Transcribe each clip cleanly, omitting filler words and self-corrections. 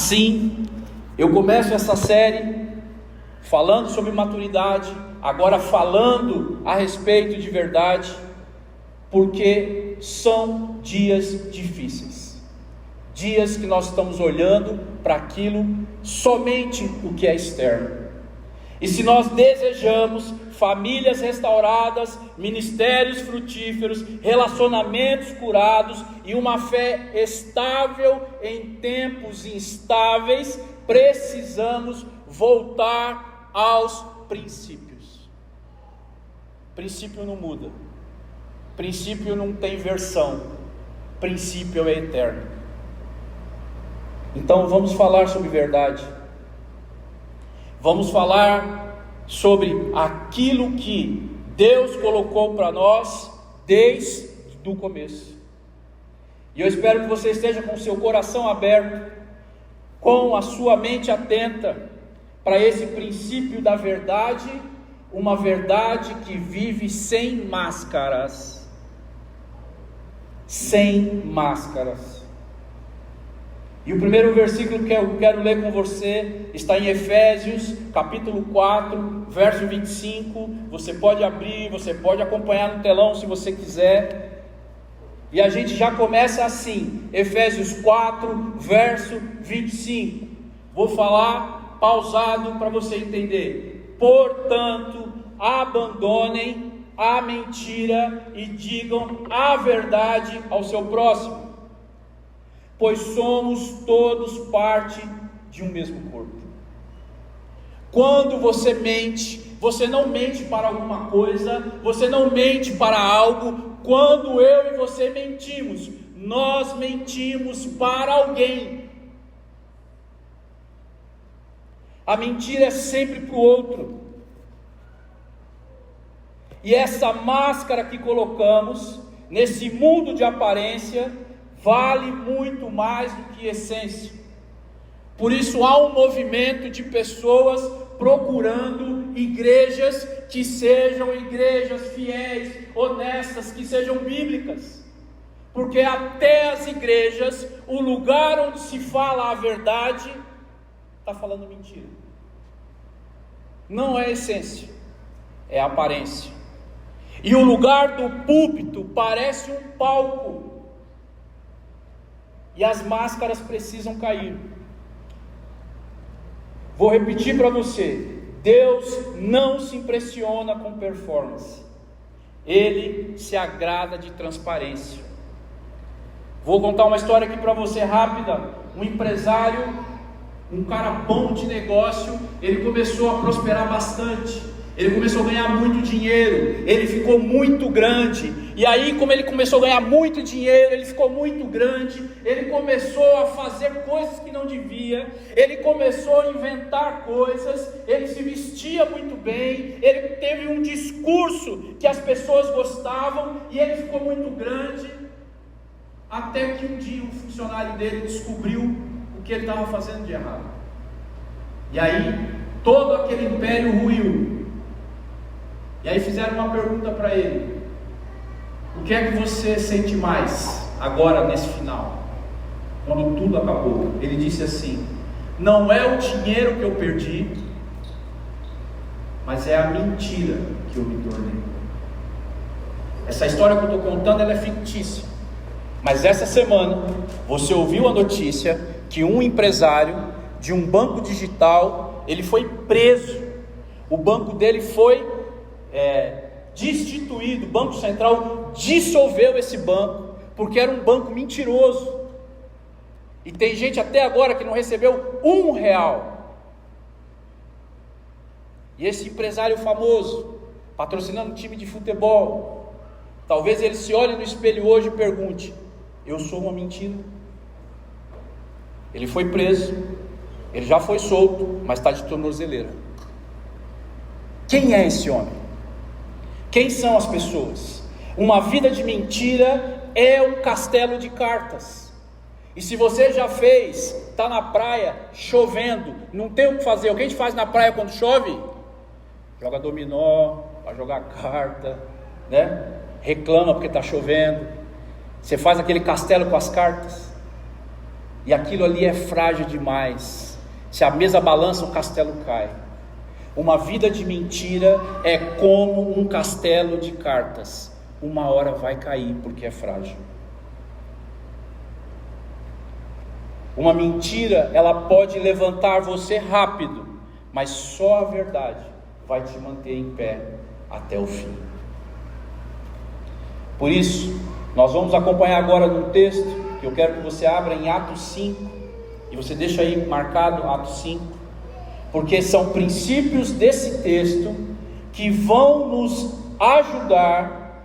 Assim, eu começo essa série falando sobre maturidade, agora falando a respeito de verdade, porque são dias difíceis, dias que nós estamos olhando para aquilo, somente o que é externo. E se nós desejamos famílias restauradas, ministérios frutíferos, relacionamentos curados e uma fé estável em tempos instáveis, precisamos voltar aos princípios. Princípio não muda, princípio não tem versão, princípio é eterno. Então vamos falar sobre verdade. Vamos falar sobre aquilo que Deus colocou para nós desde o começo. E eu espero que você esteja com o seu coração aberto, com a sua mente atenta para esse princípio da verdade, uma verdade que vive sem máscaras. Sem máscaras. E o primeiro versículo que eu quero ler com você está em Efésios, capítulo 4, verso 25. Você pode abrir, você pode acompanhar no telão se você quiser. E a gente já começa assim, Efésios 4, verso 25. Vou falar pausado para você entender. Portanto, abandonem a mentira e digam a verdade ao seu próximo, pois somos todos parte de um mesmo corpo. Quando você mente, você não mente para alguma coisa, você não mente para algo. Quando eu e você mentimos, nós mentimos para alguém. A mentira é sempre para o outro. E essa máscara que colocamos nesse mundo de aparência vale muito mais do que essência. Por isso há um movimento de pessoas procurando igrejas que sejam igrejas fiéis, honestas, que sejam bíblicas. Porque até as igrejas, o lugar onde se fala a verdade, está falando mentira. Não é essência, é aparência. E o lugar do púlpito parece um palco. E as máscaras precisam cair. Vou repetir para você: Deus não se impressiona com performance, Ele se agrada de transparência. Vou contar uma história aqui para você rápida. Um empresário, um cara bom de negócio, ele começou a prosperar bastante. Ele começou a ganhar muito dinheiro, ele ficou muito grande. E aí, como ele começou a ganhar muito dinheiro, ele ficou muito grande, ele começou a fazer coisas que não devia, ele começou a inventar coisas, ele se vestia muito bem, ele teve um discurso que as pessoas gostavam, e ele ficou muito grande, até que um dia um funcionário dele descobriu o que ele estava fazendo de errado. E aí, todo aquele império ruiu. E aí fizeram uma pergunta para ele: o que é que você sente mais agora nesse final, quando tudo acabou? Ele disse assim: não é o dinheiro que eu perdi, mas é a mentira que eu me tornei. Essa história que eu estou contando, ela é fictícia, mas essa semana você ouviu a notícia que um empresário de um banco digital, ele foi preso. O banco dele foi destituído. O Banco Central dissolveu esse banco, porque era um banco mentiroso. E tem gente até agora que não recebeu R$1. E esse empresário famoso, patrocinando um time de futebol, talvez ele se olhe no espelho hoje e pergunte: eu sou uma mentira? Ele foi preso, ele já foi solto, mas está de tornozeleira. Quem é esse homem? Quem são as pessoas? Uma vida de mentira é um castelo de cartas. E se você já fez, está na praia, chovendo, não tem o que fazer. O que a gente faz na praia quando chove? Joga dominó, vai jogar carta, né? Reclama porque está chovendo. Você faz aquele castelo com as cartas. e aquilo ali é frágil demais. Se a mesa balança, o castelo cai. Uma vida de mentira é como um castelo de cartas, uma hora vai cair porque é frágil. Uma mentira, ela pode levantar você rápido, mas só a verdade vai te manter em pé até o fim. Por isso, nós vamos acompanhar agora no texto, que eu quero que você abra em Atos 5, e você deixa aí marcado Atos 5, porque são princípios desse texto que vão nos ajudar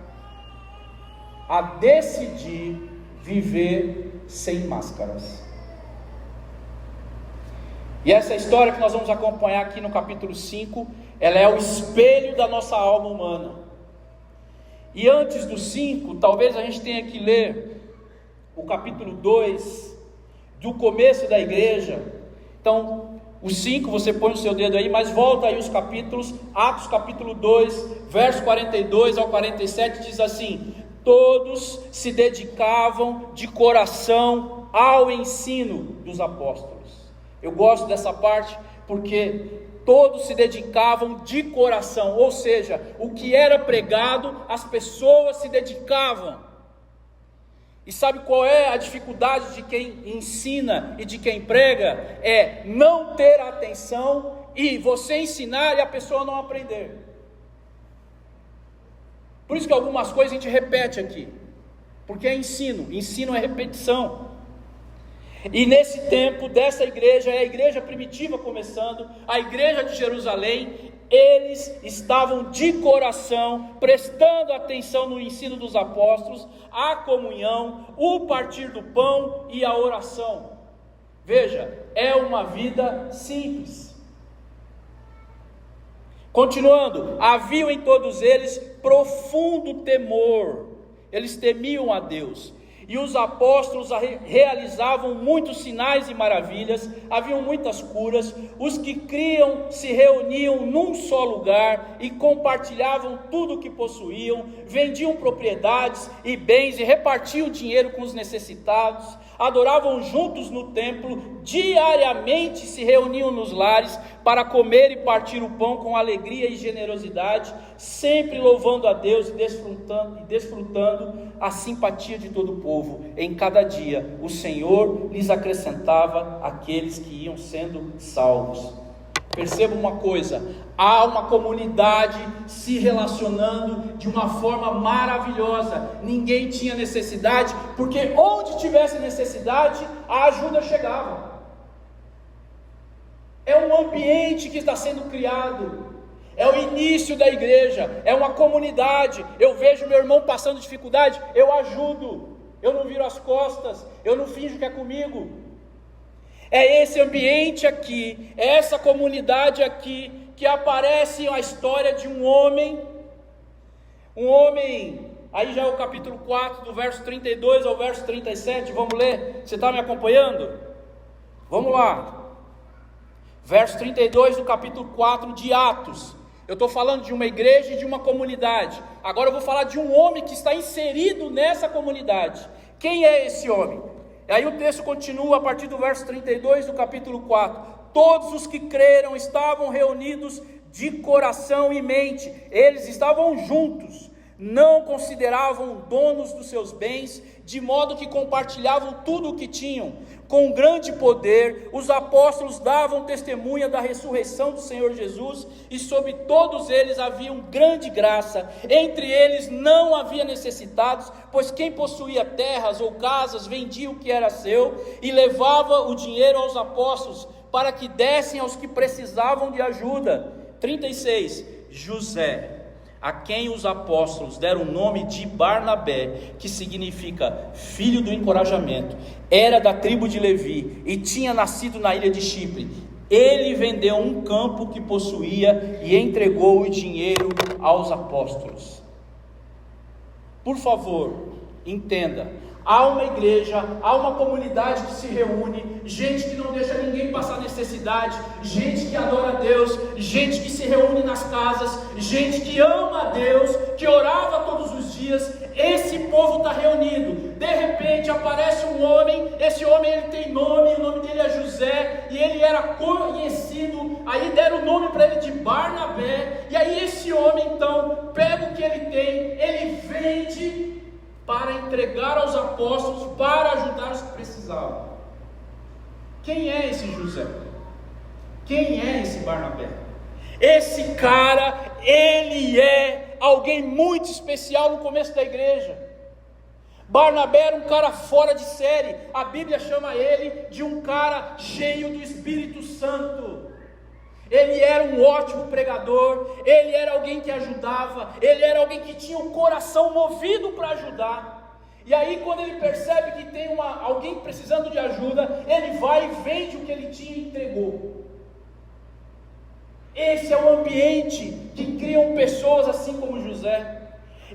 a decidir viver sem máscaras. E essa história que nós vamos acompanhar aqui no capítulo 5, ela é o espelho da nossa alma humana. E antes do 5, talvez a gente tenha que ler o capítulo 2, do começo da igreja. Então, o 5, você põe o seu dedo aí, mas volta aí os capítulos. Atos capítulo 2, verso 42 ao 47, diz assim: todos se dedicavam de coração ao ensino dos apóstolos. Eu gosto dessa parte porque todos se dedicavam de coração, ou seja, o que era pregado, as pessoas se dedicavam. E sabe qual é a dificuldade de quem ensina e de quem prega? É não ter atenção e você ensinar e a pessoa não aprender. Por isso que algumas coisas a gente repete aqui, porque é ensino é repetição. E nesse tempo dessa igreja, é a igreja primitiva começando, a igreja de Jerusalém, eles estavam de coração, prestando atenção no ensino dos apóstolos, a comunhão, o partir do pão e a oração. Veja, é uma vida simples. Continuando, havia em todos eles profundo temor, eles temiam a Deus. E os apóstolos realizavam muitos sinais e maravilhas, haviam muitas curas, os que criam se reuniam num só lugar e compartilhavam tudo o que possuíam, vendiam propriedades e bens e repartiam dinheiro com os necessitados, adoravam juntos no templo, diariamente se reuniam nos lares para comer e partir o pão com alegria e generosidade, sempre louvando a Deus e desfrutando a simpatia de todo o povo. Em cada dia o Senhor lhes acrescentava aqueles que iam sendo salvos. Perceba uma coisa, há uma comunidade se relacionando de uma forma maravilhosa. Ninguém tinha necessidade, porque onde tivesse necessidade, a ajuda chegava. É um ambiente que está sendo criado, é o início da igreja, é uma comunidade. Eu vejo meu irmão passando dificuldade, eu ajudo, eu não viro as costas, eu não finjo que é comigo. É esse ambiente aqui, é essa comunidade aqui, que aparece a história de um homem, aí já é o capítulo 4, do verso 32 ao verso 37, vamos ler, você está me acompanhando? Vamos lá, verso 32 do capítulo 4 de Atos. Eu estou falando de uma igreja e de uma comunidade, agora eu vou falar de um homem que está inserido nessa comunidade. Quem é esse homem? E aí o texto continua a partir do verso 32 do capítulo 4. Todos os que creram estavam reunidos de coração e mente, eles estavam juntos, não consideravam donos dos seus bens, de modo que compartilhavam tudo o que tinham. Com grande poder, os apóstolos davam testemunha da ressurreição do Senhor Jesus, e sobre todos eles havia grande graça. Entre eles não havia necessitados, pois quem possuía terras ou casas vendia o que era seu e levava o dinheiro aos apóstolos, para que dessem aos que precisavam de ajuda. 36. José, a quem os apóstolos deram o nome de Barnabé, que significa filho do encorajamento, era da tribo de Levi e tinha nascido na ilha de Chipre. Ele vendeu um campo que possuía e entregou o dinheiro aos apóstolos. Por favor, entenda. Há uma igreja, há uma comunidade que se reúne, gente que não deixa ninguém passar necessidade, gente que adora a Deus, gente que se reúne nas casas, gente que ama a Deus, que orava todos os dias. esse povo está reunido, de repente aparece um homem, esse homem ele tem nome, o nome dele é José, e ele era conhecido, aí deram o nome para ele de Barnabé, e aí esse homem então, pega o que ele tem, ele vende para entregar aos apóstolos, para ajudar os que precisavam. Quem é esse José? Quem é esse Barnabé? Esse cara, ele é alguém muito especial no começo da igreja. Barnabé era um cara fora de série. A Bíblia chama ele de um cara cheio do Espírito Santo. Ele era um ótimo pregador, ele era alguém que ajudava, ele era alguém que tinha o coração movido para ajudar. E aí quando ele percebe que tem alguém precisando de ajuda, ele vai e vende o que ele tinha e entregou. Esse é o ambiente que criam pessoas assim como José.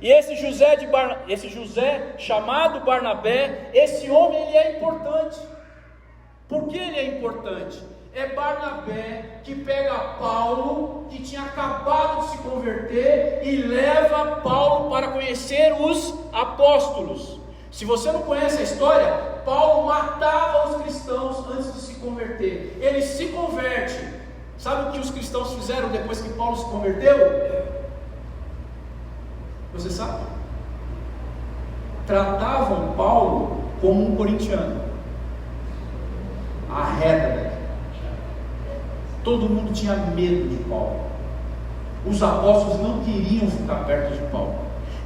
E esse José chamado Barnabé, esse homem ele é importante. Por que ele é importante? É Barnabé que pega Paulo, que tinha acabado de se converter, e leva Paulo para conhecer os apóstolos. Se você não conhece a história, Paulo matava os cristãos antes de se converter. Ele se converte. Sabe o que os cristãos fizeram depois que Paulo se converteu? Você sabe? Tratavam Paulo como um corintiano. Arreda. Todo mundo tinha medo de Paulo. Os apóstolos não queriam ficar perto de Paulo.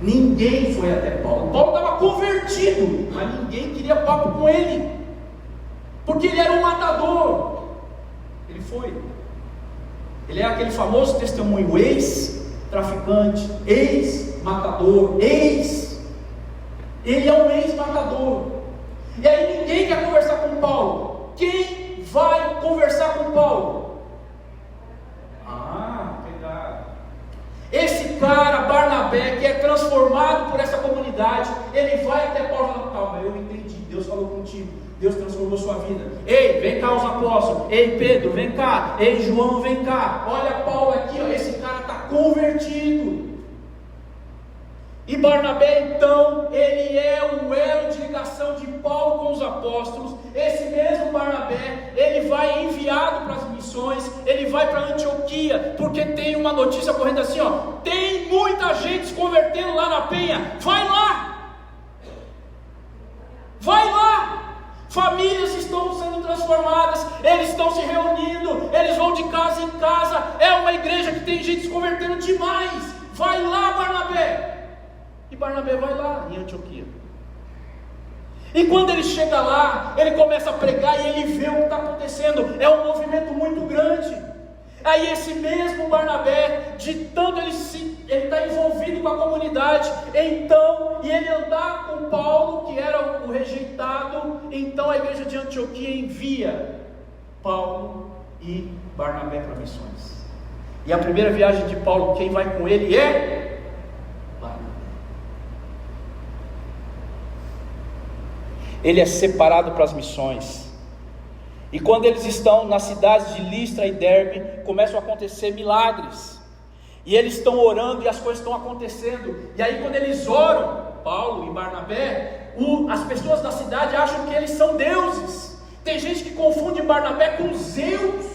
Ninguém foi até Paulo. Paulo estava convertido, mas ninguém queria papo com ele, porque ele era um matador. Ele foi. Ele é aquele famoso testemunho, ex-traficante, ex-matador, ele é um ex-matador. E aí ninguém quer conversar com Paulo. Quem vai conversar com Paulo? Esse cara, Barnabé, que é transformado por essa comunidade, ele vai até Paulo e fala: calma, eu entendi, Deus falou contigo, Deus transformou sua vida. Ei, vem cá os apóstolos. Ei, Pedro, vem cá. Ei, João, vem cá. Olha Paulo aqui, ó, esse cara está convertido. E Barnabé então, ele é o elo de ligação de Paulo com os apóstolos. Esse mesmo Barnabé, ele vai enviado para as missões, ele vai para Antioquia, porque tem uma notícia correndo assim, ó: tem muita gente se convertendo lá na Penha, vai lá! Vai lá! Famílias estão sendo transformadas, eles estão se reunindo, eles vão de casa em casa, é uma igreja que tem gente se convertendo demais, vai lá, Barnabé! E Barnabé vai lá em Antioquia. E quando ele chega lá, ele começa a pregar e ele vê o que está acontecendo. É um movimento muito grande. Aí esse mesmo Barnabé, de tanto ele está envolvido com a comunidade, então, e ele andar com Paulo, que era o rejeitado, então a igreja de Antioquia envia Paulo e Barnabé para missões. E a primeira viagem de Paulo, quem vai com ele é ele é separado para as missões. E quando eles estão nas cidades de Listra e Derbe, começam a acontecer milagres. E eles estão orando e as coisas estão acontecendo. E aí quando eles oram, Paulo e Barnabé, as pessoas da cidade acham que eles são deuses. Tem gente que confunde Barnabé com Zeus.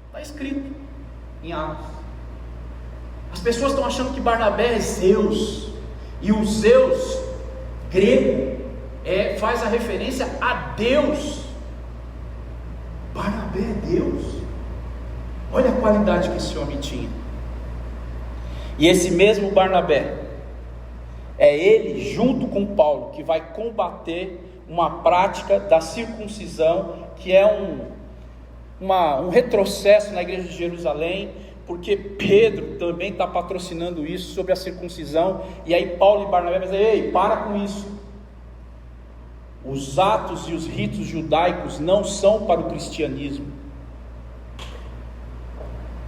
Está escrito em Atos. As pessoas estão achando que Barnabé é Zeus. E o Zeus grego faz a referência a Deus. Barnabé é Deus. Olha a qualidade que esse homem tinha. E esse mesmo Barnabé, é ele junto com Paulo que vai combater uma prática da circuncisão, que é um retrocesso na igreja de Jerusalém, porque Pedro também está patrocinando isso, sobre a circuncisão. E aí Paulo e Barnabé vão dizer: ei, para com isso. Os atos e os ritos judaicos não são para o cristianismo.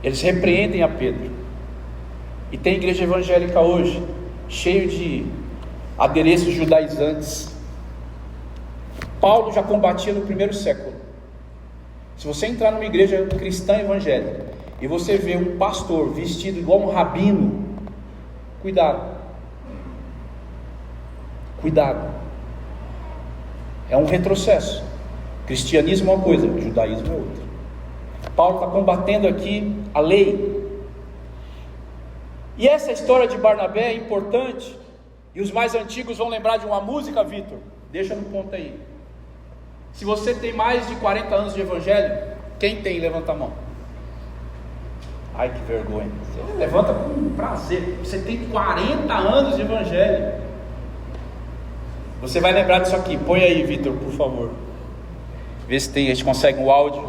Eles repreendem a Pedro. E tem igreja evangélica hoje, cheio de adereços judaizantes. Paulo já combatia no primeiro século. Se você entrar numa igreja cristã evangélica e você vê um pastor vestido igual um rabino, cuidado, Cuidado. É um retrocesso. Cristianismo é uma coisa, judaísmo é outra. Paulo está combatendo aqui a lei. E essa história de Barnabé é importante. E os mais antigos vão lembrar de uma música, Vitor. Deixa no ponto aí. Se você tem mais de 40 anos de evangelho, quem tem? Levanta a mão. Ai, que vergonha. Você levanta com prazer. Você tem 40 anos de evangelho. Você vai lembrar disso aqui. Põe aí, Vitor, por favor. Vê se a gente consegue o áudio.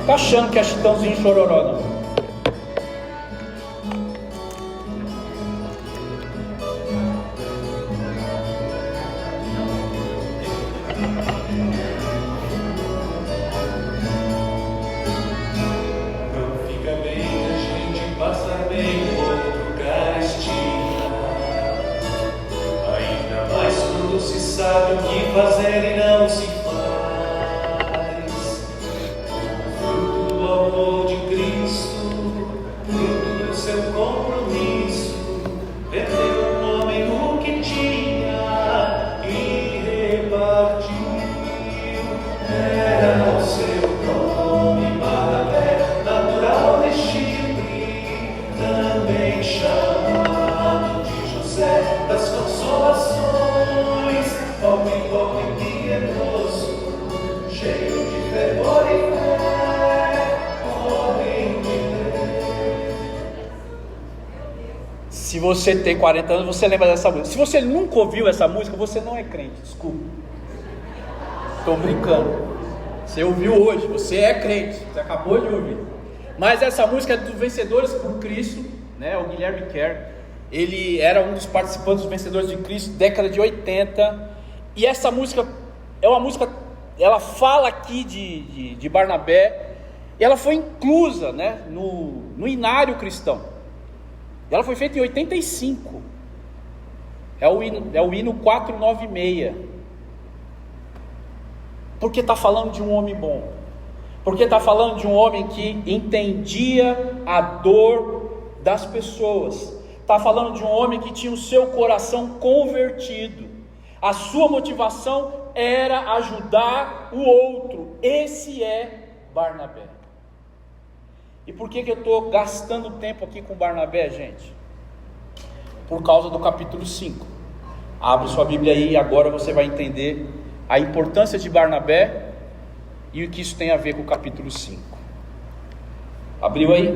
Tá achando que é Chitãozinho Chororó, não? Sabe o que fazer e não se faz. Fruto do amor de Cristo, fruto do seu compromisso, vendeu um homem o que tinha e repartiu. Era o seu nome Barnabé, natural de Chipre, também chamado de José das Consolações. Homem piedoso, cheio de fervor e fé, homem de Deus. Se você tem 40 anos, você lembra dessa música. Se você nunca ouviu essa música, você não é crente, desculpa. Estou brincando. Você ouviu hoje, você é crente, você acabou de ouvir. Mas essa música é dos Vencedores por Cristo, né? O Guilherme Kerr, ele era um dos participantes dos Vencedores de Cristo, década de 80. E essa música é uma música, ela fala aqui de Barnabé, e ela foi inclusa, né, no inário cristão. E ela foi feita em 85. É o hino 496. Porque está falando de um homem bom. Porque está falando de um homem que entendia a dor das pessoas. Está falando de um homem que tinha o seu coração convertido. A sua motivação era ajudar o outro. Esse é Barnabé. E por que eu estou gastando tempo aqui com Barnabé, gente? Por causa do capítulo 5. Abre sua Bíblia aí e agora você vai entender a importância de Barnabé e o que isso tem a ver com o capítulo 5. Abriu aí?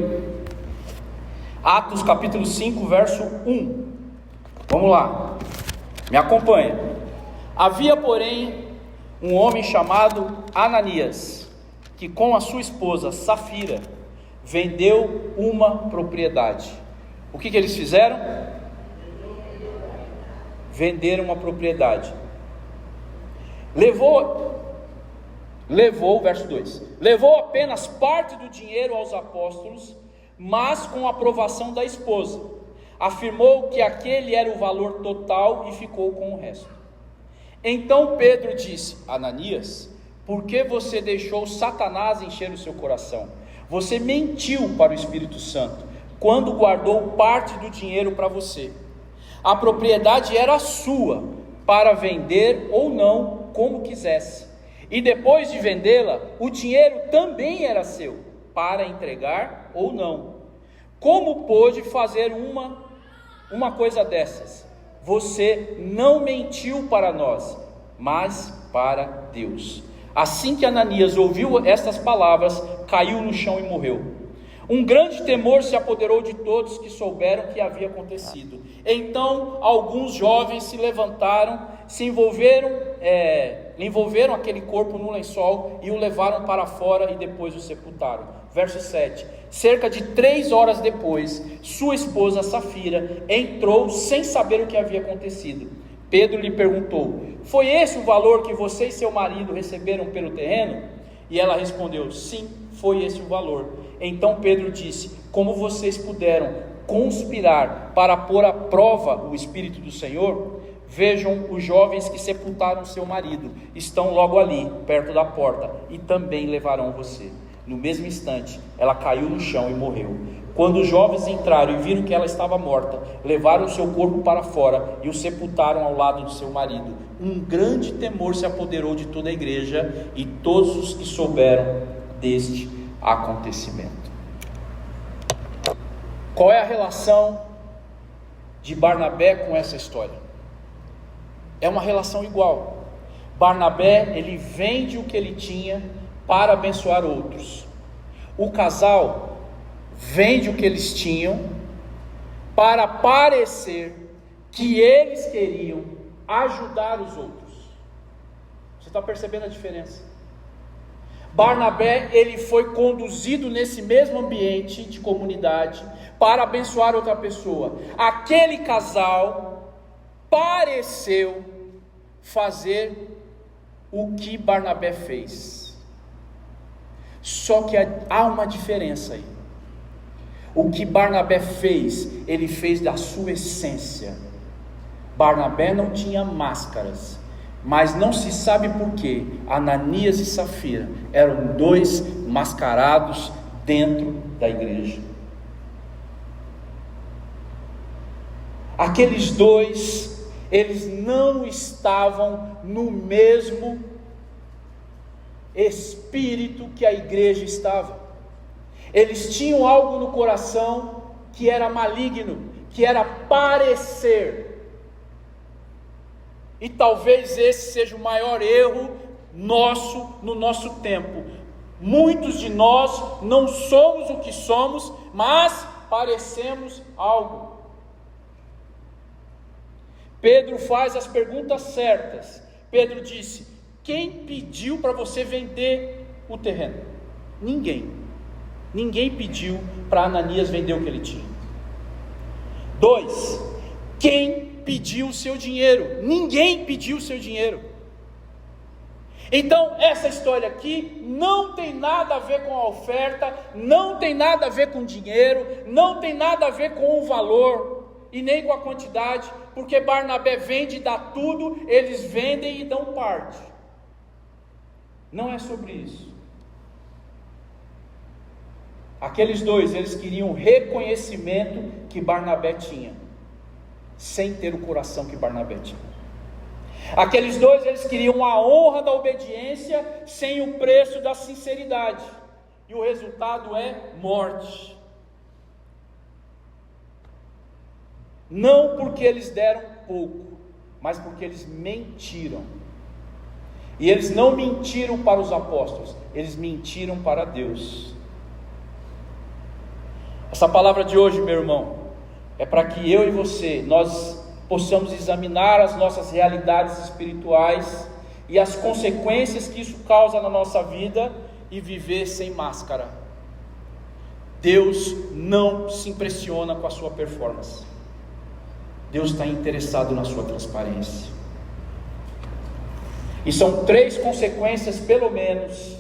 Atos capítulo 5, verso 1. Vamos lá. Me acompanha. Havia, porém, um homem chamado Ananias, que com a sua esposa Safira, vendeu uma propriedade. O que eles fizeram? Venderam uma propriedade. Levou, verso 2, levou apenas parte do dinheiro aos apóstolos, mas com a aprovação da esposa. Afirmou que aquele era o valor total e ficou com o resto. Então Pedro disse: Ananias, por que você deixou Satanás encher o seu coração? Você mentiu para o Espírito Santo, quando guardou parte do dinheiro para você. A propriedade era sua, para vender ou não, como quisesse. E depois de vendê-la, o dinheiro também era seu, para entregar ou não. Como pôde fazer uma coisa dessas? Você não mentiu para nós, mas para Deus. Assim que Ananias ouviu estas palavras, caiu no chão e morreu. Um grande temor se apoderou de todos que souberam o que havia acontecido. Então alguns jovens se levantaram, envolveram aquele corpo no lençol e o levaram para fora e depois o sepultaram. Verso 7. Cerca de 3 horas depois, sua esposa Safira entrou sem saber o que havia acontecido. Pedro lhe perguntou: foi esse o valor que você e seu marido receberam pelo terreno? E ela respondeu: sim, foi esse o valor. Então Pedro disse: como vocês puderam conspirar para pôr à prova o Espírito do Senhor? Vejam, os jovens que sepultaram seu marido estão logo ali, perto da porta, e também levarão você. No mesmo instante, ela caiu no chão e morreu. Quando os jovens entraram e viram que ela estava morta, levaram o seu corpo para fora e o sepultaram ao lado de seu marido. Um grande temor se apoderou de toda a igreja e todos os que souberam deste acontecimento. Qual é a relação de Barnabé com essa história? É uma relação igual. Barnabé, ele vende o que ele tinha para abençoar outros. O casal vende o que eles tinham para parecer que eles queriam ajudar os outros. Você está percebendo a diferença? Barnabé, ele foi conduzido nesse mesmo ambiente de comunidade para abençoar outra pessoa. Aquele casal pareceu fazer o que Barnabé fez. Só que há uma diferença aí. O que Barnabé fez, ele fez da sua essência. Barnabé não tinha máscaras, mas não se sabe por que Ananias e Safira eram dois mascarados dentro da igreja. Aqueles dois, eles não estavam no mesmo espírito que a igreja estava. Eles tinham algo no coração que era maligno, que era parecer. E talvez esse seja o maior erro nosso no nosso tempo. Muitos de nós não somos o que somos, mas parecemos algo. Pedro faz as perguntas certas. Pedro disse: quem pediu para você vender o terreno? Ninguém pediu para Ananias vender o que ele tinha. 2, quem pediu o seu dinheiro? Ninguém pediu o seu dinheiro. Então essa história aqui não tem nada a ver com a oferta, não tem nada a ver com dinheiro, não tem nada a ver com o valor e nem com a quantidade, porque Barnabé vende e dá tudo, eles vendem e dão parte. Não é sobre isso. Aqueles dois, eles queriam o reconhecimento que Barnabé tinha, sem ter o coração que Barnabé tinha. Aqueles dois, eles queriam a honra da obediência, sem o preço da sinceridade, e o resultado é morte. Não porque eles deram pouco, mas porque eles mentiram. E eles não mentiram para os apóstolos, eles mentiram para Deus. Essa palavra de hoje, meu irmão, é para que eu e você, nós possamos examinar as nossas realidades espirituais e as consequências que isso causa na nossa vida e viver sem máscara. Deus não se impressiona com a sua performance. Deus está interessado na sua transparência. E são 3 consequências, pelo menos,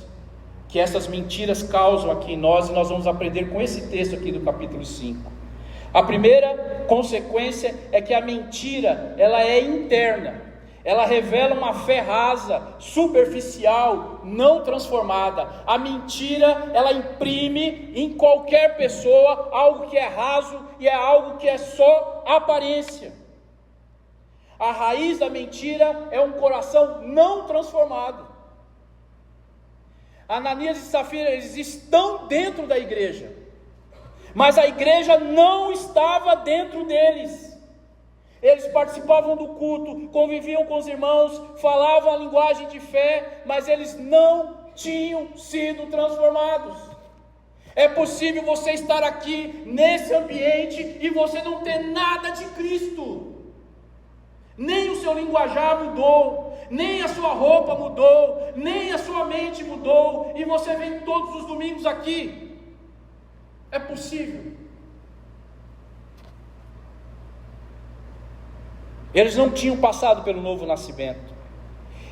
que essas mentiras causam aqui em nós, e nós vamos aprender com esse texto aqui do capítulo 5. A primeira consequência é que a mentira, ela é interna. Ela revela uma fé rasa, superficial, não transformada. A mentira, ela imprime em qualquer pessoa algo que é raso e é algo que é só aparência. A raiz da mentira é um coração não transformado. Ananias e Safira, eles estão dentro da igreja, mas a igreja não estava dentro deles. Eles participavam do culto, conviviam com os irmãos, falavam a linguagem de fé, mas eles não tinham sido transformados. É possível você estar aqui nesse ambiente e você não ter nada de Cristo. Nem o seu linguajar mudou, nem a sua roupa mudou, nem a sua mente mudou, e você vem todos os domingos aqui. É possível. Eles não tinham passado pelo novo nascimento.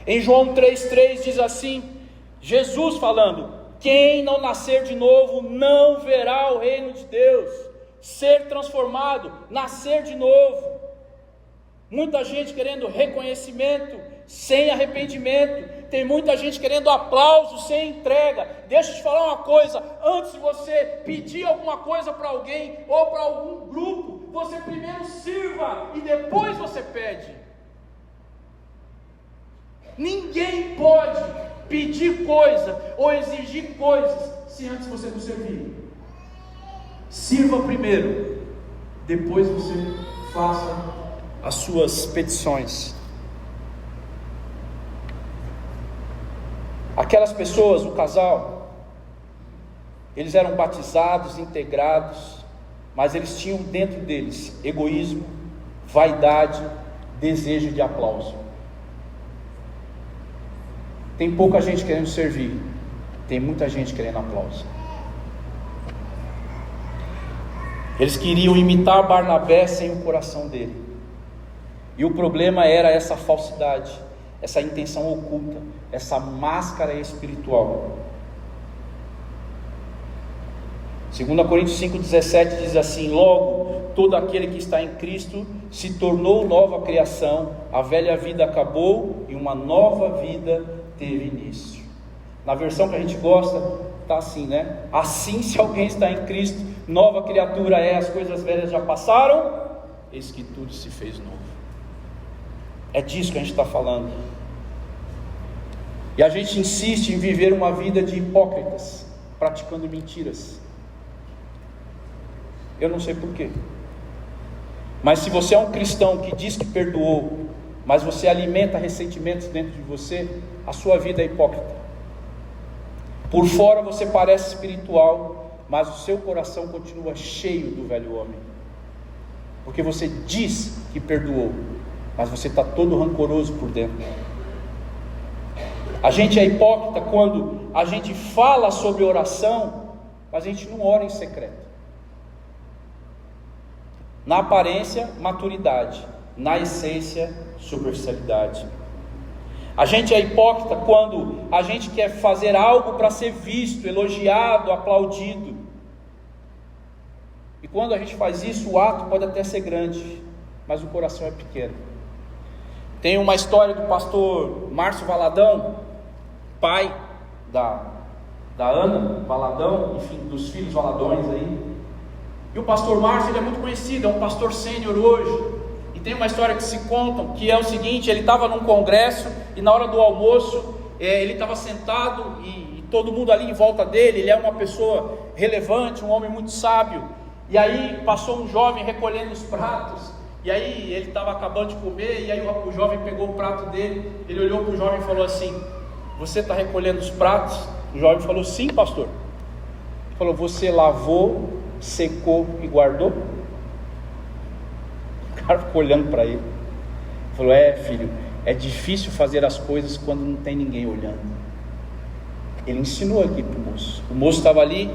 Em João 3,3 diz assim, Jesus falando: quem não nascer de novo não verá o reino de Deus. Ser transformado, nascer de novo. Muita gente querendo reconhecimento sem arrependimento. Tem muita gente querendo aplauso sem entrega. Deixa eu te falar uma coisa: antes de você pedir alguma coisa para alguém ou para algum grupo, você primeiro sirva e depois você pede. Ninguém pode pedir coisa ou exigir coisas se antes você não servir. Sirva primeiro, depois você faça as suas petições. Aquelas pessoas, o casal, eles eram batizados, integrados, mas eles tinham dentro deles egoísmo, vaidade, desejo de aplauso. Tem pouca gente querendo servir, tem muita gente querendo aplauso. Eles queriam imitar Barnabé sem o coração dele. E o problema era essa falsidade, essa intenção oculta, essa máscara espiritual. 2 Coríntios 5,17 diz assim: logo, todo aquele que está em Cristo se tornou nova criação, a velha vida acabou e uma nova vida teve início. Na versão que a gente gosta, está assim, né? Assim, se alguém está em Cristo, nova criatura é, as coisas velhas já passaram, eis que tudo se fez novo. É disso que a gente está falando. E a gente insiste em viver uma vida de hipócritas, praticando mentiras. Eu não sei porquê, mas se você é um cristão que diz que perdoou, mas você alimenta ressentimentos dentro de você, a sua vida é hipócrita. Por fora você parece espiritual, mas o seu coração continua cheio do velho homem, porque você diz que perdoou, mas você está todo rancoroso por dentro. A gente é hipócrita quando a gente fala sobre oração, mas a gente não ora em secreto. Na aparência, maturidade; na essência, superficialidade. A gente é hipócrita quando a gente quer fazer algo para ser visto, elogiado, aplaudido. E quando a gente faz isso, o ato pode até ser grande, mas o coração é pequeno. Tem uma história do pastor Márcio Valadão, pai da Ana Valadão, enfim, dos filhos Valadões aí. E o pastor Márcio, ele é muito conhecido, é um pastor sênior hoje. E tem uma história que se contam, que é o seguinte: ele estava num congresso, e na hora do almoço, ele estava sentado, e todo mundo ali em volta dele. Ele é uma pessoa relevante, um homem muito sábio. E aí passou um jovem recolhendo os pratos, e aí ele estava acabando de comer, e aí o jovem pegou o prato dele. Ele olhou para o jovem e falou assim: você está recolhendo os pratos? O jovem falou: sim, pastor. Ele falou: você lavou, secou e guardou? O cara ficou olhando para ele, falou: filho, é difícil fazer as coisas quando não tem ninguém olhando. Ele ensinou aqui para o moço estava ali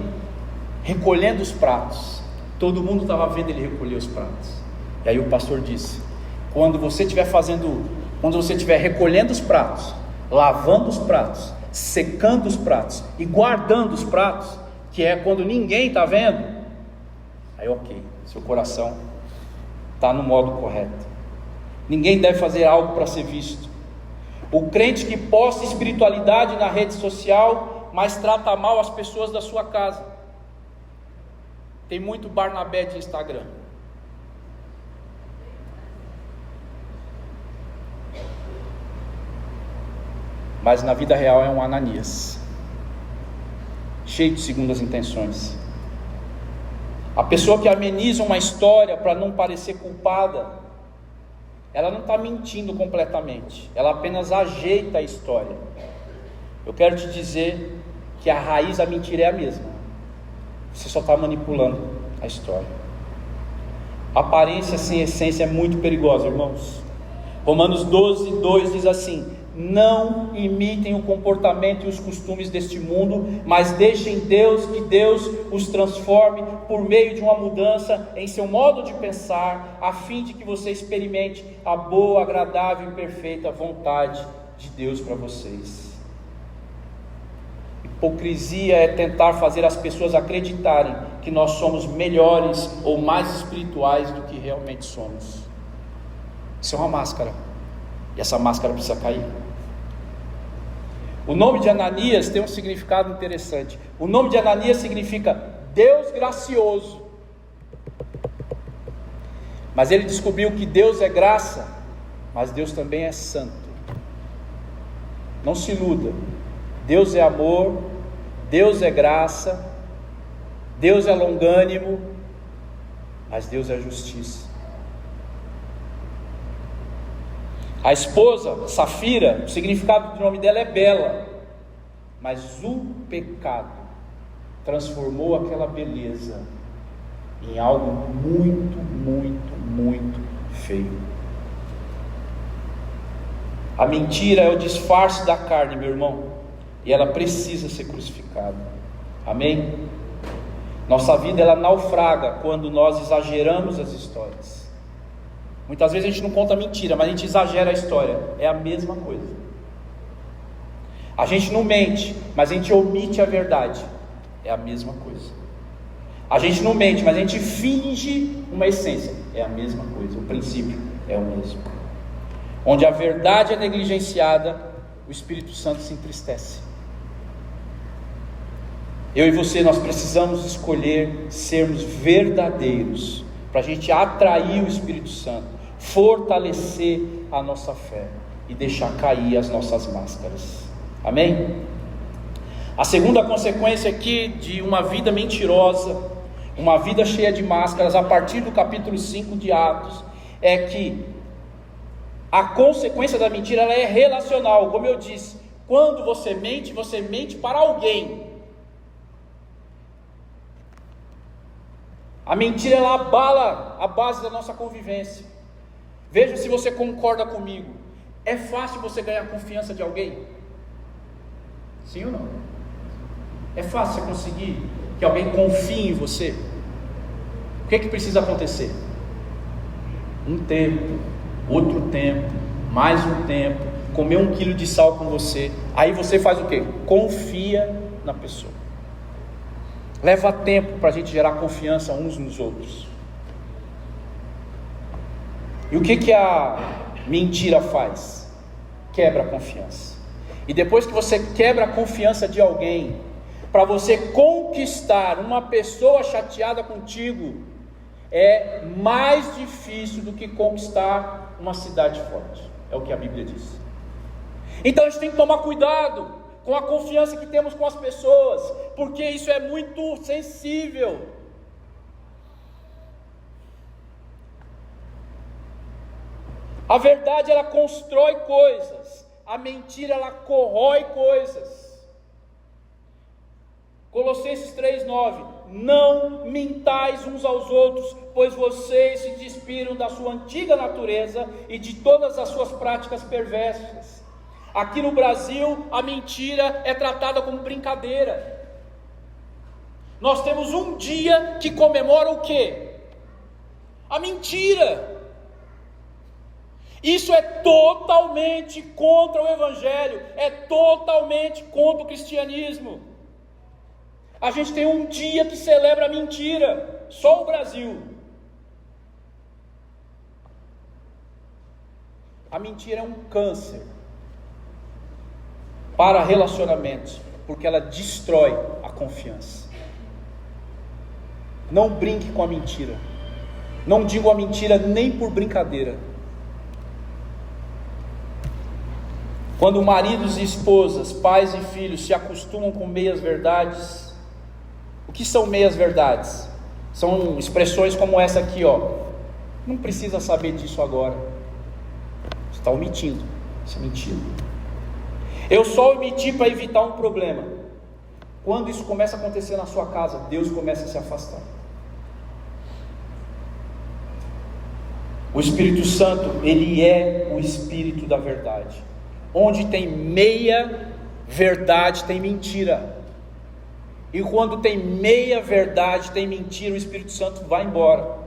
recolhendo os pratos, todo mundo estava vendo ele recolher os pratos. E aí o pastor disse: quando você estiver recolhendo os pratos, lavando os pratos, secando os pratos e guardando os pratos, que é quando ninguém está vendo, aí ok, seu coração está no modo correto. Ninguém deve fazer algo para ser visto. O crente que posta espiritualidade na rede social, mas trata mal as pessoas da sua casa. Tem muito Barnabé de Instagram. Mas na vida real é um Ananias, cheio de segundas intenções. A pessoa que ameniza uma história para não parecer culpada, ela não está mentindo completamente, ela apenas ajeita a história. Eu quero te dizer que a raiz da mentira é a mesma, você só está manipulando a história. Aparência sem essência é muito perigosa, irmãos. Romanos 12:2 diz assim: não imitem o comportamento e os costumes deste mundo, mas deixem que Deus os transforme por meio de uma mudança em seu modo de pensar, a fim de que você experimente a boa, agradável e perfeita vontade de Deus para vocês. Hipocrisia é tentar fazer as pessoas acreditarem que nós somos melhores ou mais espirituais do que realmente somos. Isso é uma máscara. E essa máscara precisa cair. O nome de Ananias tem um significado interessante. O nome de Ananias significa Deus gracioso. Mas ele descobriu que Deus é graça, mas Deus também é santo. Não se iluda. Deus é amor, Deus é graça, Deus é longânimo, mas Deus é justiça. A esposa, Safira, o significado do nome dela é bela, mas o pecado transformou aquela beleza em algo muito, muito, muito feio. A mentira é o disfarce da carne, meu irmão, e ela precisa ser crucificada. Amém? Nossa vida ela naufraga quando nós exageramos as histórias. Muitas vezes a gente não conta mentira, mas a gente exagera a história. É a mesma coisa. A gente não mente, mas a gente omite a verdade. É a mesma coisa. A gente não mente, mas a gente finge uma essência. É a mesma coisa. O princípio é o mesmo. Onde a verdade é negligenciada, o Espírito Santo se entristece. Eu e você, nós precisamos escolher sermos verdadeiros, para a gente atrair o Espírito Santo, fortalecer a nossa fé e deixar cair as nossas máscaras. Amém? A segunda consequência aqui de uma vida mentirosa, uma vida cheia de máscaras, a partir do capítulo 5 de Atos, é que a consequência da mentira ela é relacional. Como eu disse, quando você mente para alguém. A mentira ela abala a base da nossa convivência. Veja se você concorda comigo. É fácil você ganhar a confiança de alguém? Sim ou não? É fácil você conseguir que alguém confie em você? O que precisa acontecer? Um tempo, outro tempo, mais um tempo, comer 1 quilo de sal com você. Aí você faz o quê? Confia na pessoa. Leva tempo para a gente gerar confiança uns nos outros. E o que a mentira faz? Quebra a confiança. E depois que você quebra a confiança de alguém, para você conquistar uma pessoa chateada contigo, é mais difícil do que conquistar uma cidade forte. É o que a Bíblia diz. Então a gente tem que tomar cuidado com a confiança que temos com as pessoas, porque isso é muito sensível. A verdade ela constrói coisas, a mentira ela corrói coisas. Colossenses 3:9: não mintais uns aos outros, pois vocês se despiram da sua antiga natureza e de todas as suas práticas perversas. Aqui no Brasil, a mentira é tratada como brincadeira. Nós temos um dia que comemora o quê? A mentira. Isso é totalmente contra o Evangelho, é totalmente contra o cristianismo. A gente tem um dia que celebra a mentira, só o Brasil. A mentira é um câncer para relacionamentos, porque ela destrói a confiança. Não brinque com a mentira. Não digo a mentira nem por brincadeira. Quando maridos e esposas, pais e filhos se acostumam com meias verdades. O que são meias verdades? São expressões como essa aqui, ó. Não precisa saber disso agora. Você está omitindo. Isso é mentira. Eu só omiti para evitar um problema. Quando isso começa a acontecer na sua casa, Deus começa a se afastar. O Espírito Santo, ele é o Espírito da verdade. Onde tem meia verdade, tem mentira. E quando tem meia verdade, tem mentira, o Espírito Santo vai embora.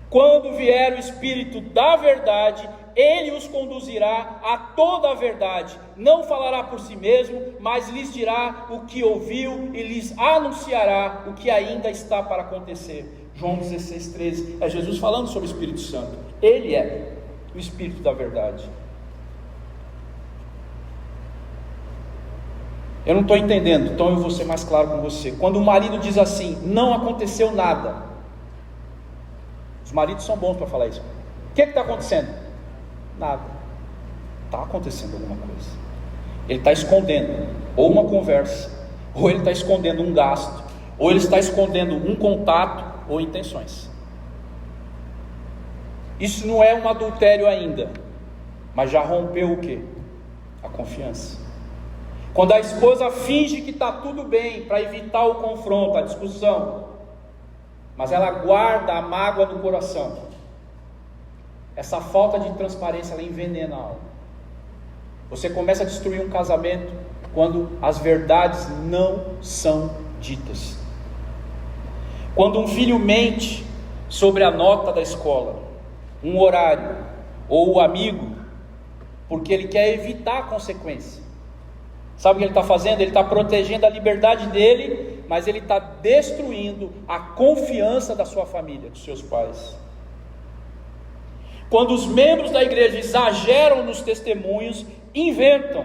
Quando vier o Espírito da verdade, ele os conduzirá a toda a verdade. Não falará por si mesmo, mas lhes dirá o que ouviu e lhes anunciará o que ainda está para acontecer. João 16:13, é Jesus falando sobre o Espírito Santo. Ele é o Espírito da verdade. Eu não estou entendendo, então eu vou ser mais claro com você. Quando o marido diz assim, não aconteceu nada. Os maridos são bons para falar isso. O que está acontecendo? Nada. Está acontecendo alguma coisa. Ele está escondendo ou uma conversa, ou ele está escondendo um gasto, ou ele está escondendo um contato ou intenções. Isso não é um adultério ainda, mas já rompeu o quê? A confiança. Quando a esposa finge que está tudo bem para evitar o confronto, a discussão, mas ela guarda a mágoa no coração, essa falta de transparência, ela envenena a alma. Você começa a destruir um casamento quando as verdades não são ditas. Quando um filho mente sobre a nota da escola, um horário ou o amigo, porque ele quer evitar a consequência. Sabe o que ele está fazendo? Ele está protegendo a liberdade dele, mas ele está destruindo a confiança da sua família, dos seus pais. Quando os membros da igreja exageram nos testemunhos, inventam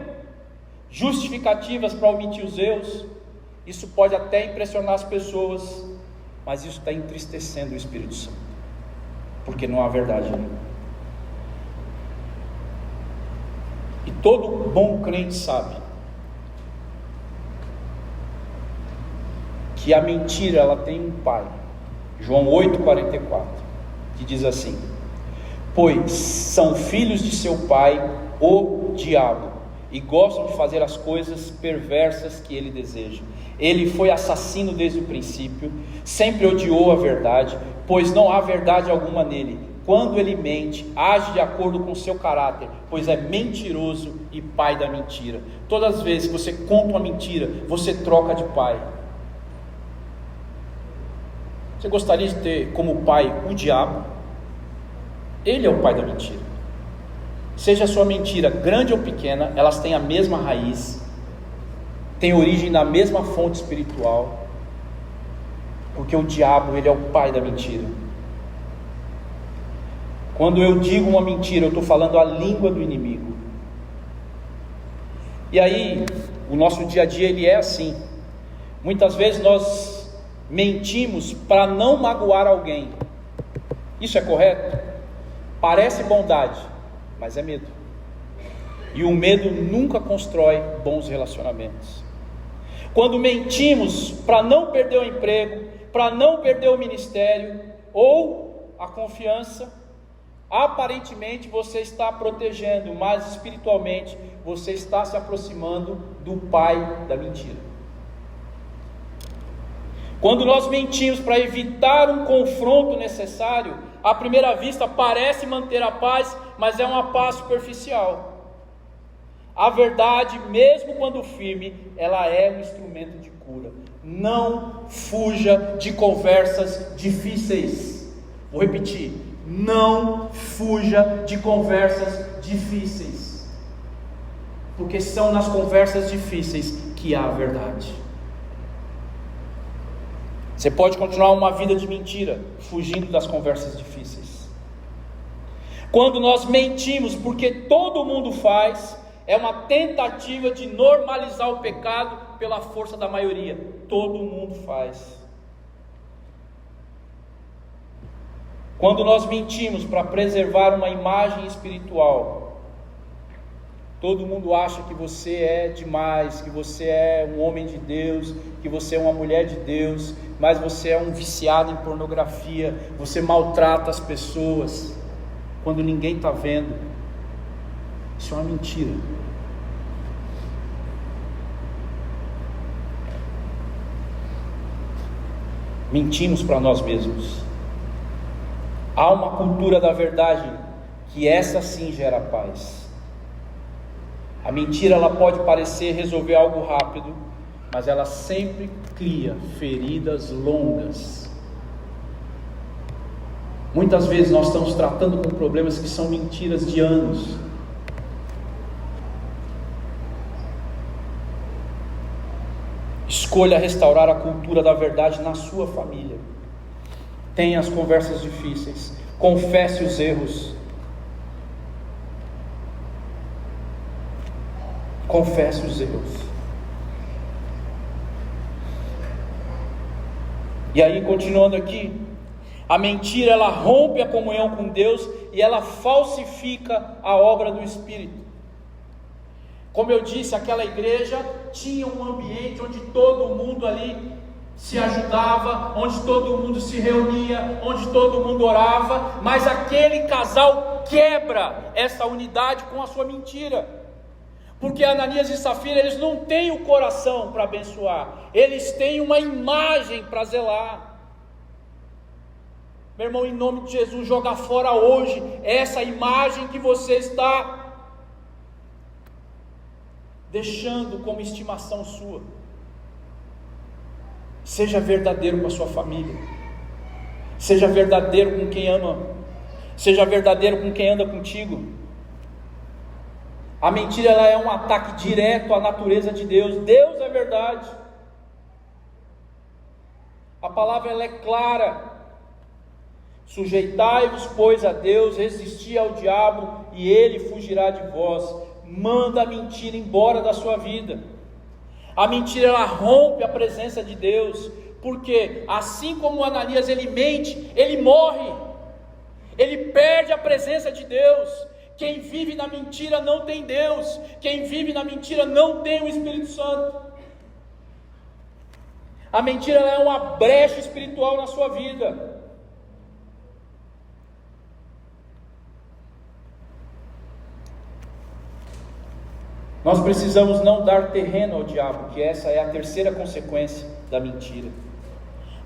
justificativas para omitir os erros, isso pode até impressionar as pessoas, mas isso está entristecendo o Espírito Santo, porque não há verdade ali. E todo bom crente sabe que a mentira, ela tem um pai. João 8,44, que diz assim: pois são filhos de seu pai, o diabo, e gostam de fazer as coisas perversas que ele deseja. Ele foi assassino desde o princípio, sempre odiou a verdade, pois não há verdade alguma nele. Quando ele mente, age de acordo com seu caráter, pois é mentiroso e pai da mentira. Todas as vezes que você conta uma mentira, você troca de pai. Você gostaria de ter como pai o diabo? Ele é o pai da mentira. Seja a sua mentira grande ou pequena, elas têm a mesma raiz, têm origem na mesma fonte espiritual, porque o diabo, ele é o pai da mentira. Quando eu digo uma mentira, eu estou falando a língua do inimigo. E aí, o nosso dia a dia, ele é assim. Muitas vezes nós mentimos para não magoar alguém. Isso é correto? Parece bondade, mas é medo. E o medo nunca constrói bons relacionamentos. Quando mentimos para não perder o emprego, para não perder o ministério ou a confiança, aparentemente você está protegendo, mas espiritualmente você está se aproximando do pai da mentira. Quando nós mentimos para evitar um confronto necessário, à primeira vista parece manter a paz, mas é uma paz superficial. A verdade, mesmo quando firme, ela é um instrumento de cura. Não fuja de conversas difíceis. Vou repetir: não fuja de conversas difíceis, porque são nas conversas difíceis que há a verdade. Você pode continuar uma vida de mentira, fugindo das conversas difíceis. Quando nós mentimos porque todo mundo faz, é uma tentativa de normalizar o pecado pela força da maioria. Todo mundo faz. Quando nós mentimos para preservar uma imagem espiritual, todo mundo acha que você é demais, que você é um homem de Deus, que você é uma mulher de Deus, mas você é um viciado em pornografia, você maltrata as pessoas, quando ninguém está vendo. Isso é uma mentira. Mentimos para nós mesmos. Há uma cultura da verdade, que essa sim gera paz. A mentira, ela pode parecer resolver algo rápido, mas ela sempre cria feridas longas. Muitas vezes nós estamos tratando com problemas que são mentiras de anos. Escolha restaurar a cultura da verdade na sua família. Tenha as conversas difíceis, confesse os erros. Confesse os erros. E aí, continuando aqui, a mentira, ela rompe a comunhão com Deus e ela falsifica a obra do Espírito. Como eu disse, aquela igreja tinha um ambiente onde todo mundo ali se ajudava, onde todo mundo se reunia, onde todo mundo orava, mas aquele casal quebra essa unidade com a sua mentira, porque Ananias e Safira, eles não têm o coração para abençoar, eles têm uma imagem para zelar. Meu irmão, em nome de Jesus, joga fora hoje essa imagem que você está deixando como estimação sua. Seja verdadeiro com a sua família, seja verdadeiro com quem ama, seja verdadeiro com quem anda contigo. A mentira, ela é um ataque direto à natureza de Deus. Deus é verdade. A palavra, ela é clara. Sujeitai-vos, pois, a Deus, resisti ao diabo e ele fugirá de vós. Manda a mentira embora da sua vida. A mentira, ela rompe a presença de Deus, porque assim como Ananias, ele mente, ele morre, ele perde a presença de Deus. Quem vive na mentira não tem Deus, quem vive na mentira não tem o Espírito Santo. A mentira, ela é uma brecha espiritual na sua vida. Nós precisamos não dar terreno ao diabo, que essa é a terceira consequência da mentira.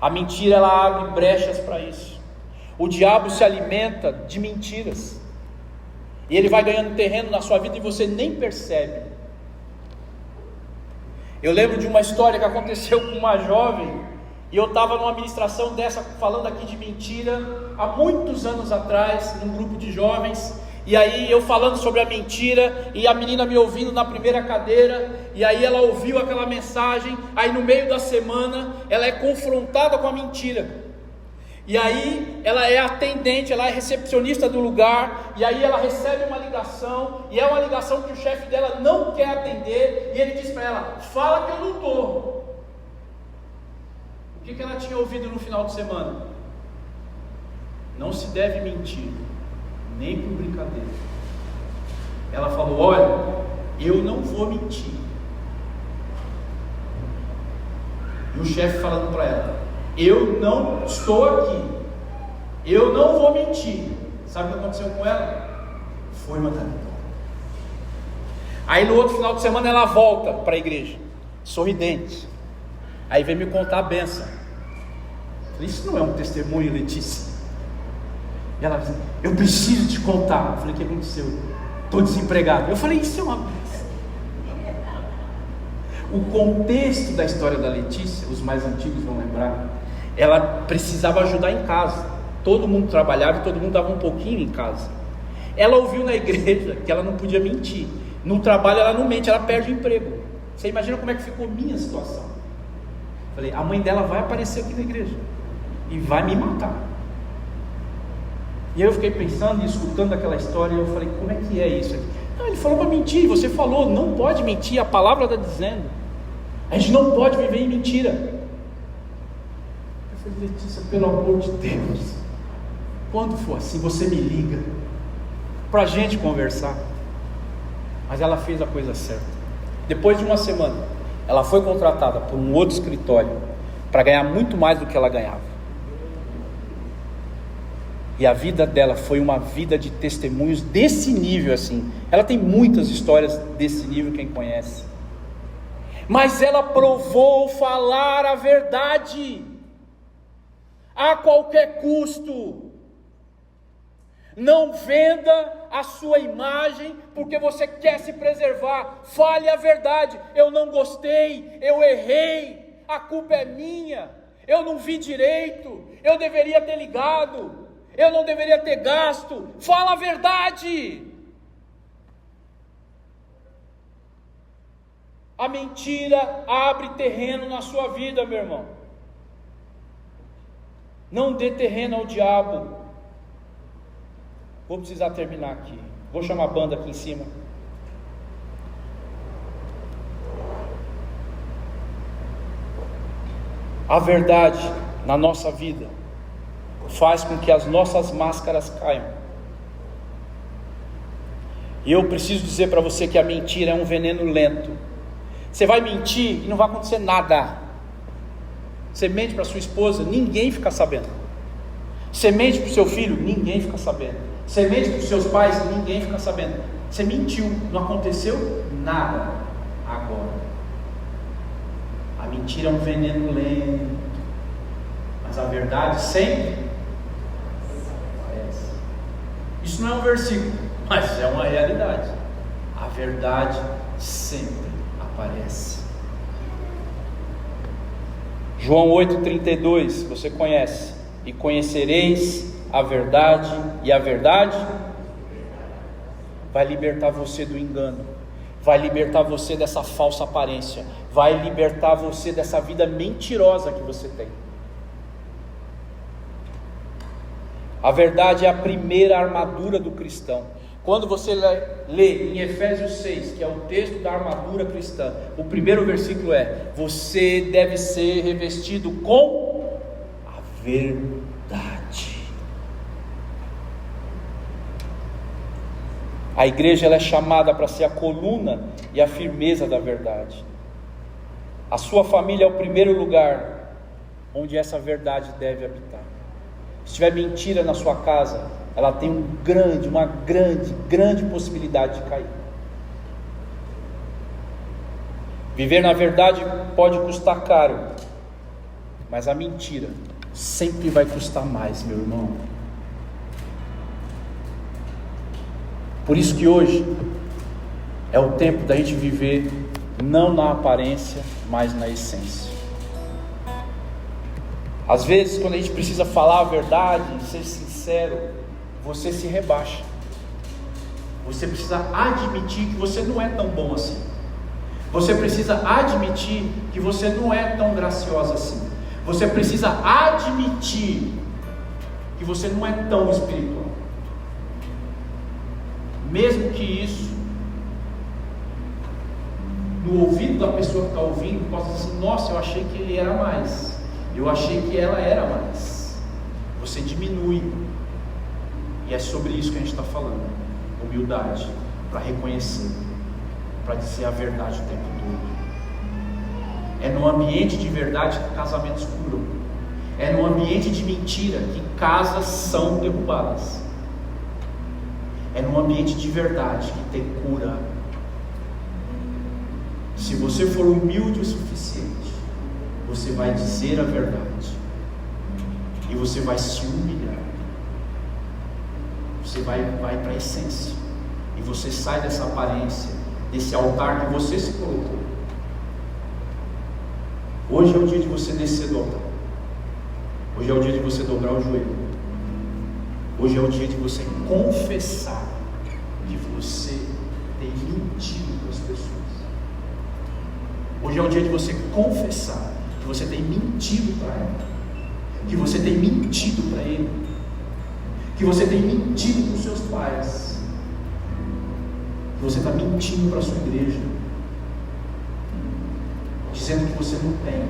A mentira, ela abre brechas para isso. O diabo se alimenta de mentiras, e ele vai ganhando terreno na sua vida e você nem percebe. Eu lembro de uma história que aconteceu com uma jovem, e eu estava numa ministração dessa, falando aqui de mentira, há muitos anos atrás, num grupo de jovens. E aí eu falando sobre a mentira, e a menina me ouvindo na primeira cadeira, e aí ela ouviu aquela mensagem. Aí no meio da semana ela é confrontada com a mentira, e aí ela é atendente, ela é recepcionista do lugar, e aí ela recebe uma ligação, e é uma ligação que o chefe dela não quer atender, e ele diz para ela: fala que eu não estou. O que ela tinha ouvido no final de semana? Não se deve mentir, nem por brincadeira. Ela falou: olha, eu não vou mentir. E o chefe falando para ela: eu não estou aqui, eu não vou mentir. Sabe o que aconteceu com ela? Foi mandada embora. Aí no outro final de semana ela volta para a igreja, sorridente. Aí vem me contar a benção. Isso não é um testemunho, Letícia? E ela disse: eu preciso te contar. Eu falei: o que aconteceu? Estou desempregado. Eu falei: isso é uma benção. O contexto da história da Letícia, os mais antigos vão lembrar, ela precisava ajudar em casa. Todo mundo trabalhava e todo mundo dava um pouquinho em casa. Ela ouviu na igreja que ela não podia mentir. No trabalho ela não mente, ela perde o emprego. Você imagina como é que ficou minha situação? Falei: a mãe dela vai aparecer aqui na igreja e vai me matar. E aí eu fiquei pensando e escutando aquela história, e eu falei: como é que é isso aqui? Não, ele falou para mentir. Você falou, não pode mentir, a palavra está dizendo, a gente não pode viver em mentira. Eu falei: Letícia, pelo amor de Deus, quando for assim, você me liga para a gente conversar. Mas ela fez a coisa certa. Depois de uma semana, ela foi contratada por um outro escritório para ganhar muito mais do que ela ganhava. E a vida dela foi uma vida de testemunhos desse nível assim. Ela tem muitas histórias desse nível, quem conhece. Mas ela provou falar a verdade a qualquer custo. Não venda a sua imagem porque você quer se preservar. Fale a verdade: eu não gostei, eu errei, a culpa é minha, eu não vi direito, eu deveria ter ligado, eu não deveria ter gasto. Fala a verdade. A mentira abre terreno na sua vida, meu irmão. Não dê terreno ao diabo. Vou precisar terminar aqui. Vou chamar a banda aqui em cima. A verdade, na nossa vida faz com que as nossas máscaras caiam. E eu preciso dizer para você que a mentira é um veneno lento. Você vai mentir e não vai acontecer nada. Você mente para sua esposa, ninguém fica sabendo. Você mente para o seu filho, ninguém fica sabendo. Você mente para os seus pais, ninguém fica sabendo. Você mentiu, não aconteceu nada. Agora, a mentira é um veneno lento, mas a verdade sempre aparece. Isso não é um versículo, mas é uma realidade. A verdade sempre aparece. João 8,32, você conhece. E conhecereis a verdade, e a verdade vai libertar você do engano, vai libertar você dessa falsa aparência, vai libertar você dessa vida mentirosa que você tem. A verdade é a primeira armadura do cristão. Quando você lê em Efésios 6, que é o texto da armadura cristã, o primeiro versículo é: você deve ser revestido com a verdade. A igreja ela é chamada para ser a coluna e a firmeza da verdade. A sua família é o primeiro lugar onde essa verdade deve habitar. Se tiver mentira na sua casa, ela tem uma grande possibilidade de cair. Viver na verdade pode custar caro, mas a mentira sempre vai custar mais, meu irmão. Por isso que hoje é o tempo da gente viver não na aparência, mas na essência. Às vezes, quando a gente precisa falar a verdade, ser sincero, você se rebaixa. Você precisa admitir que você não é tão bom assim. Você precisa admitir que você não é tão graciosa assim. Você precisa admitir que você não é tão espiritual. Mesmo que isso, no ouvido da pessoa que está ouvindo, possa dizer assim: nossa, eu achei que ele era mais, eu achei que ela era mais. Você diminui. E é sobre isso que a gente está falando. Humildade, para reconhecer, para dizer a verdade o tempo todo. É no ambiente de verdade que casamentos curam. É no ambiente de mentira que casas são derrubadas. É no ambiente de verdade que tem cura. Se você for humilde o suficiente, você vai dizer a verdade. E você vai se humilhar. Você vai para a essência. E você sai dessa aparência, desse altar que você se colocou. Hoje é o dia de você descer do altar. Hoje é o dia de você dobrar o joelho. Hoje é o dia de você confessar que você tem mentido para as pessoas. Hoje é o dia de você confessar que você tem mentido para ela, que você tem mentido para ele, que você tem mentido para os seus pais, que você está mentindo para a sua igreja, dizendo que você não tem,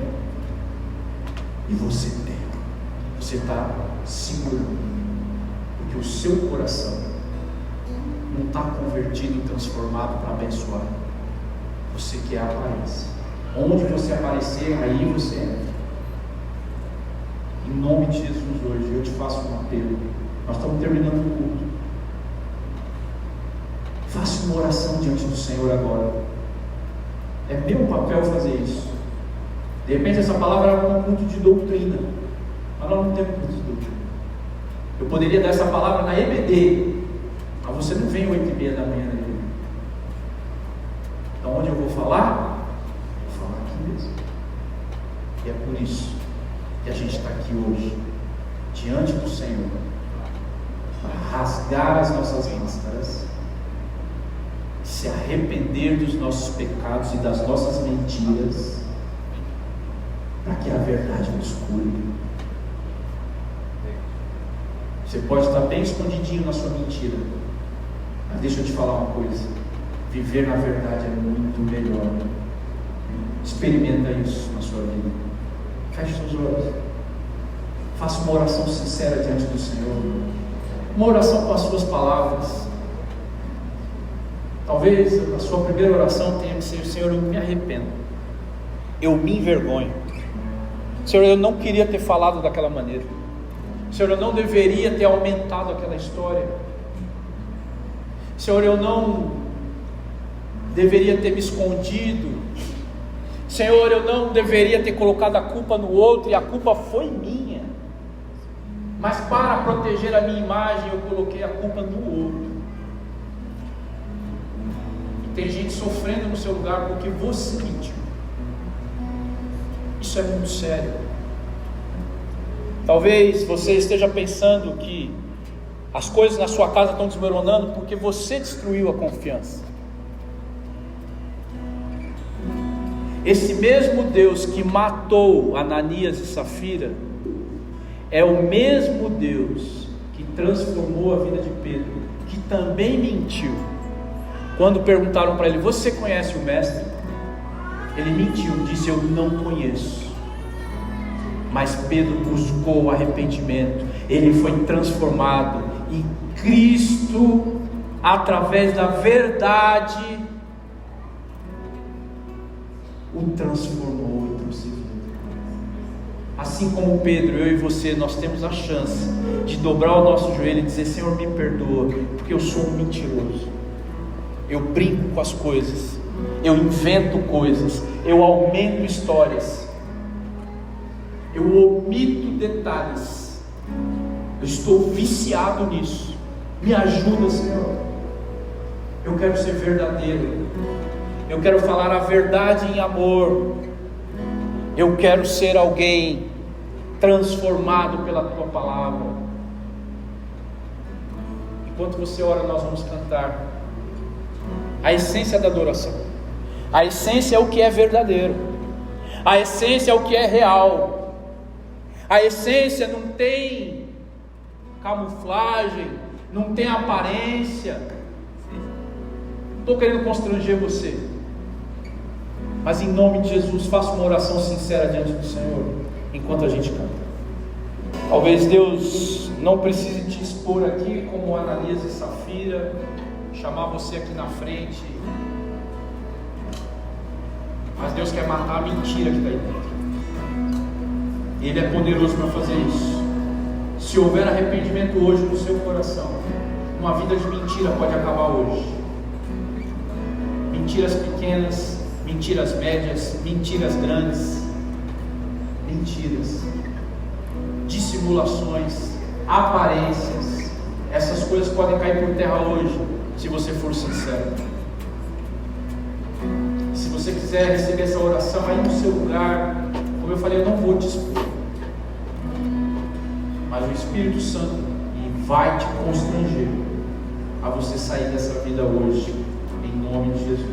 e você tem. Você está segurando, porque o seu coração não está convertido e transformado para abençoar. Você quer a aparência. Onde você aparecer, aí você entra. Em nome de Jesus, hoje eu te faço um apelo. Nós estamos terminando o culto. Faça uma oração diante do Senhor agora. É meu papel fazer isso. De repente essa palavra era um culto de doutrina, mas nós não temos culto de doutrina. Eu poderia dar essa palavra na EBD, mas você não vem 8h30 da manhã na EBD. Então onde eu vou falar? Vou falar aqui mesmo. E é por isso que a gente está aqui hoje, diante do Senhor, para rasgar as nossas máscaras, se arrepender dos nossos pecados e das nossas mentiras, para que a verdade nos cure. Você pode estar bem escondidinho na sua mentira, mas deixa eu te falar uma coisa: viver na verdade é muito melhor. Experimenta isso na sua vida. Feche seus olhos. Faça uma oração sincera diante do Senhor. Uma oração com as suas palavras. Talvez a sua primeira oração tenha que ser: Senhor, eu me arrependo. Eu me envergonho. Senhor, eu não queria ter falado daquela maneira. Senhor, eu não deveria ter aumentado aquela história. Senhor, eu não deveria ter me escondido. Senhor, eu não deveria ter colocado a culpa no outro, e a culpa foi minha. Mas para proteger a minha imagem, eu coloquei a culpa no outro. E tem gente sofrendo no seu lugar porque você mentiu. Isso é muito sério. Talvez você esteja pensando que as coisas na sua casa estão desmoronando porque você destruiu a confiança. Esse mesmo Deus que matou Ananias e Safira é o mesmo Deus que transformou a vida de Pedro, que também mentiu. Quando perguntaram para ele: você conhece o mestre? Ele mentiu, disse: eu não conheço. Mas Pedro buscou o arrependimento, ele foi transformado, e Cristo, através da verdade, o transformou e trouxe vida. Assim como Pedro, eu e você, nós temos a chance de dobrar o nosso joelho e dizer: Senhor, me perdoa, porque eu sou um mentiroso. Eu brinco com as coisas, eu invento coisas, eu aumento histórias, eu omito detalhes, eu estou viciado nisso. Me ajuda, Senhor. Eu quero ser verdadeiro, eu quero falar a verdade em amor, eu quero ser alguém transformado pela Tua palavra. Enquanto você ora, nós vamos cantar a essência da adoração. A essência é o que é verdadeiro, a essência é o que é real, a essência não tem camuflagem, não tem aparência. Não estou querendo constranger você, mas em nome de Jesus, faça uma oração sincera diante do Senhor enquanto a gente canta. Talvez Deus não precise te expor aqui como Ananias e Safira, chamar você aqui na frente, mas Deus quer matar a mentira que está aí dentro. Ele é poderoso para fazer isso. Se houver arrependimento hoje no seu coração, uma vida de mentira pode acabar hoje. Mentiras pequenas, mentiras médias, mentiras grandes, mentiras, dissimulações, aparências, essas coisas podem cair por terra hoje, se você for sincero. Se você quiser receber essa oração aí no seu lugar, como eu falei, eu não vou te expor, mas o Espírito Santo vai te constranger a você sair dessa vida hoje, em nome de Jesus.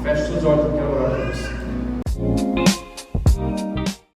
Feche seus olhos, eu quero orar por você.